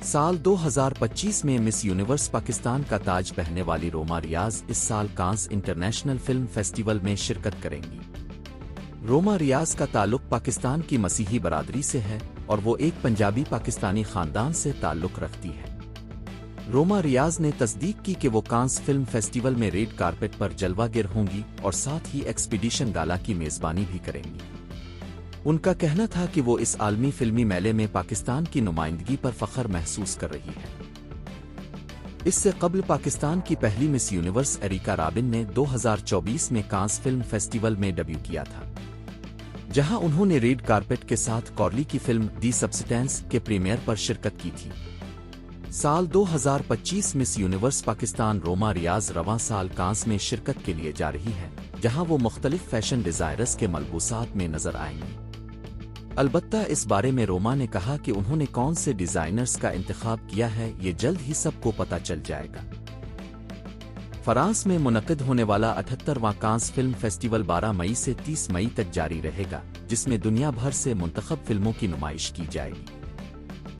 سال 2025 میں Miss Universe Pakistan کا تاج پہننے والی روما ریاض اس سال کانز انٹرنیشنل فلم فیسٹیول میں شرکت کریں گی۔ روما ریاض کا تعلق پاکستان کی مسیحی برادری سے ہے اور وہ ایک پنجابی پاکستانی خاندان سے تعلق رکھتی ہے۔ روما ریاض نے تصدیق کی کہ وہ کانز فلم فیسٹیول میں ریڈ کارپٹ پر جلوہ گر ہوں گی اور ساتھ ہی ایکسپیڈیشن گالا کی میزبانی بھی کریں گی۔ ان کا کہنا تھا کہ وہ اس عالمی فلمی میلے میں پاکستان کی نمائندگی پر فخر محسوس کر رہی ہے۔ اس سے قبل پاکستان کی پہلی مس یونیورس ایریکا رابن نے 2024 میں کانز فلم فیسٹیول میں ڈیبیو کیا تھا، جہاں انہوں نے ریڈ کارپٹ کے ساتھ کورلی کی فلم دی سبسٹینس کے پریمیئر پر شرکت کی تھی۔ سال 2025 مس یونیورس پاکستان روما ریاض رواں سال کانز میں شرکت کے لیے جا رہی ہے، جہاں وہ مختلف فیشن ڈیزائنرز کے ملبوسات میں نظر آئیں گی۔ البتہ اس بارے میں روما نے کہا کہ انہوں نے کون سے ڈیزائنرز کا انتخاب کیا ہے یہ جلد ہی سب کو پتہ چل جائے گا۔ فرانس میں منعقد ہونے والا 78واں کانز فلم فیسٹیول 12 مئی سے 30 مئی تک جاری رہے گا، جس میں دنیا بھر سے منتخب فلموں کی نمائش کی جائے گی۔